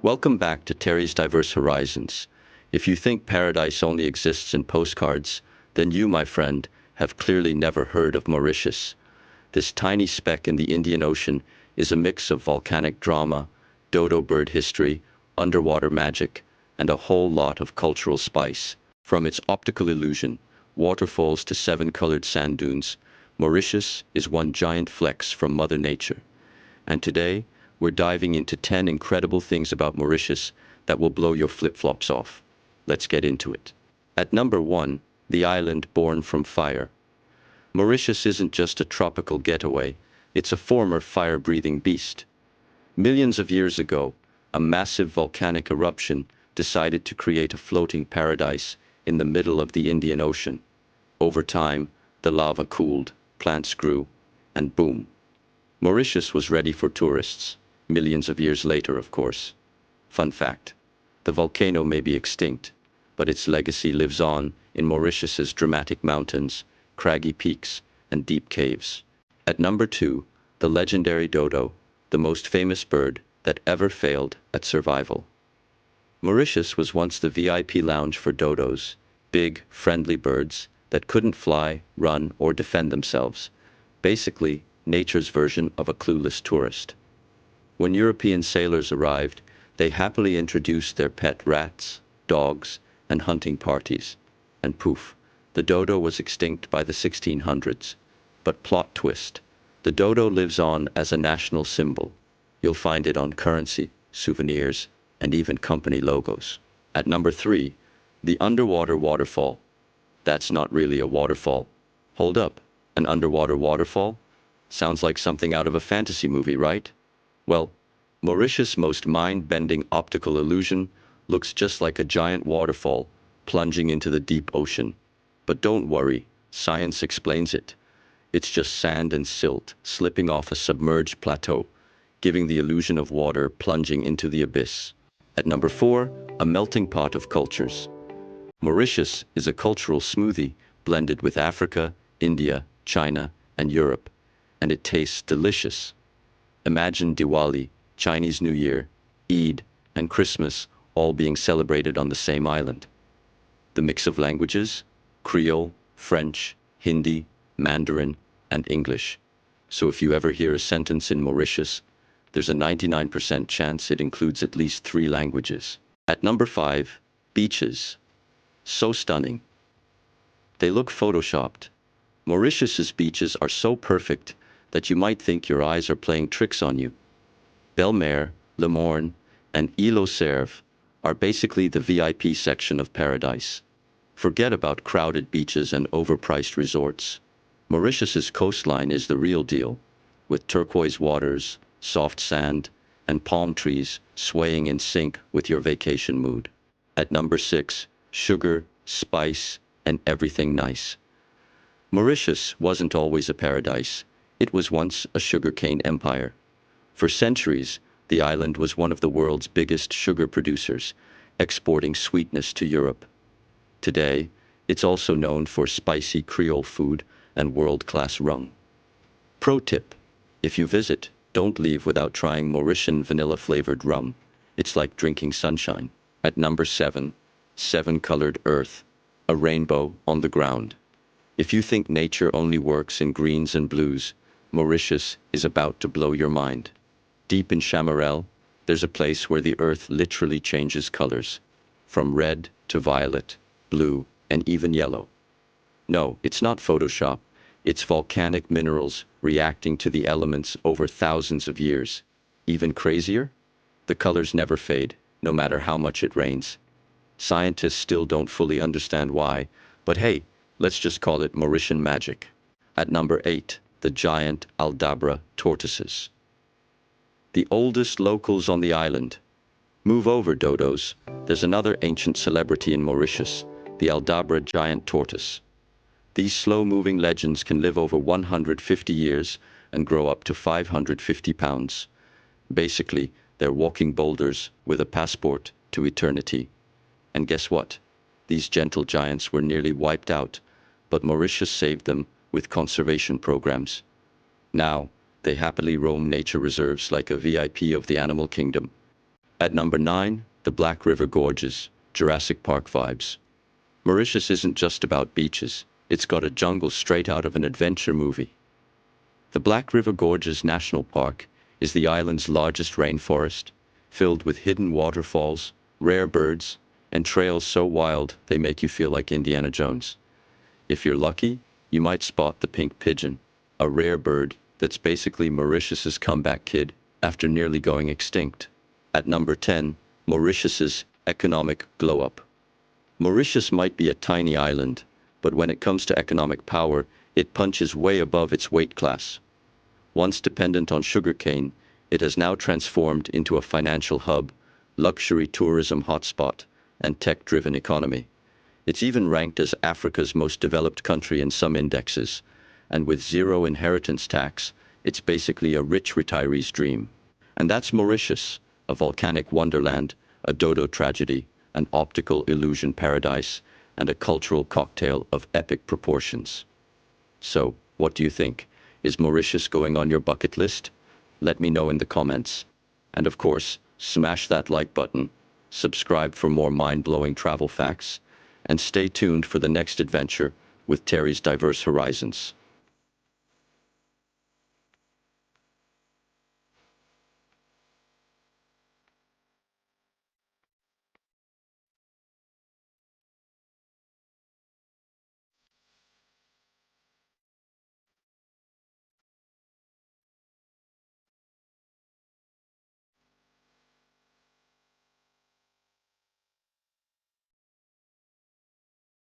Welcome back to Terry's Diverse Horizons. If you think paradise only exists in postcards, then you, my friend, have clearly never heard of Mauritius. This tiny speck in the Indian Ocean is a mix of volcanic drama, dodo bird history, underwater magic, and a whole lot of cultural spice. From its optical illusion, waterfalls to seven-colored sand dunes, Mauritius is one giant flex from Mother Nature. And today, we're diving into 10 incredible things about Mauritius that will blow your flip-flops off. Let's get into it. At number 1, the island born from fire. Mauritius isn't just a tropical getaway, it's a former fire-breathing beast. Millions of years ago, a massive volcanic eruption decided to create a floating paradise in the middle of the Indian Ocean. Over time, the lava cooled, plants grew, and boom. Mauritius was ready for tourists, millions of years later, of course. Fun fact: the volcano may be extinct, but its legacy lives on in Mauritius's dramatic mountains, craggy peaks, and deep caves. At number 2, the legendary dodo, the most famous bird that ever failed at survival. Mauritius was once the VIP lounge for dodos, big, friendly birds that couldn't fly, run, or defend themselves. Basically, nature's version of a clueless tourist. When European sailors arrived, they happily introduced their pet rats, dogs, and hunting parties. And poof, the dodo was extinct by the 1600s. But plot twist, the dodo lives on as a national symbol. You'll find it on currency, souvenirs, and even company logos. At number 3, the underwater waterfall. That's not really a waterfall. Hold up, an underwater waterfall? Sounds like something out of a fantasy movie, right? Well, Mauritius' most mind-bending optical illusion looks just like a giant waterfall plunging into the deep ocean. But don't worry, science explains it. It's just sand and silt slipping off a submerged plateau, giving the illusion of water plunging into the abyss. At number 4, a melting pot of cultures. Mauritius is a cultural smoothie blended with Africa, India, China, and Europe, and it tastes delicious. Imagine Diwali, Chinese New Year, Eid, and Christmas all being celebrated on the same island. The mix of languages: Creole, French, Hindi, Mandarin, and English. So if you ever hear a sentence in Mauritius, there's a 99% chance it includes at least 3 languages. At number 5, beaches. So stunning. They look photoshopped. Mauritius's beaches are so perfect that you might think your eyes are playing tricks on you. Belle-Mer, Le Morne, and Île-aux-Cerfs are basically the VIP section of paradise. Forget about crowded beaches and overpriced resorts. Mauritius's coastline is the real deal, with turquoise waters, soft sand, and palm trees swaying in sync with your vacation mood. At number 6, sugar, spice, and everything nice. Mauritius wasn't always a paradise. It was once a sugarcane empire. For centuries, the island was one of the world's biggest sugar producers, exporting sweetness to Europe. Today, it's also known for spicy Creole food and world-class rum. Pro tip: if you visit, don't leave without trying Mauritian vanilla-flavored rum. It's like drinking sunshine. At number 7, seven-colored earth, a rainbow on the ground. If you think nature only works in greens and blues, Mauritius is about to blow your mind. Deep in Chamarel, there's a place where the earth literally changes colors, from red to violet, blue, and even yellow. No, it's not Photoshop. It's volcanic minerals reacting to the elements over thousands of years. Even crazier? The colors never fade, no matter how much it rains. Scientists still don't fully understand why, but hey, let's just call it Mauritian magic. At number 8, the giant Aldabra tortoises. The oldest locals on the island. Move over, dodos. There's another ancient celebrity in Mauritius, the Aldabra giant tortoise. These slow-moving legends can live over 150 years and grow up to 550 pounds. Basically, they're walking boulders with a passport to eternity. And guess what? These gentle giants were nearly wiped out, but Mauritius saved them with conservation programs. Now, they happily roam nature reserves like a VIP of the animal kingdom. At number 9, the Black River Gorges, Jurassic Park vibes. Mauritius isn't just about beaches, it's got a jungle straight out of an adventure movie. The Black River Gorges National Park is the island's largest rainforest, filled with hidden waterfalls, rare birds, and trails so wild they make you feel like Indiana Jones. If you're lucky, you might spot the pink pigeon, a rare bird that's basically Mauritius's comeback kid after nearly going extinct. At number 10, Mauritius's economic glow-up. Mauritius might be a tiny island, but when it comes to economic power, it punches way above its weight class. Once dependent on sugarcane, it has now transformed into a financial hub, luxury tourism hotspot, and tech-driven economy. It's even ranked as Africa's most developed country in some indexes, and with zero inheritance tax, it's basically a rich retiree's dream. And that's Mauritius, a volcanic wonderland, a dodo tragedy, an optical illusion paradise, and a cultural cocktail of epic proportions. So, what do you think? Is Mauritius going on your bucket list? Let me know in the comments. And of course, smash that like button, subscribe for more mind-blowing travel facts, and stay tuned for the next adventure with Terry's Diverse Horizons.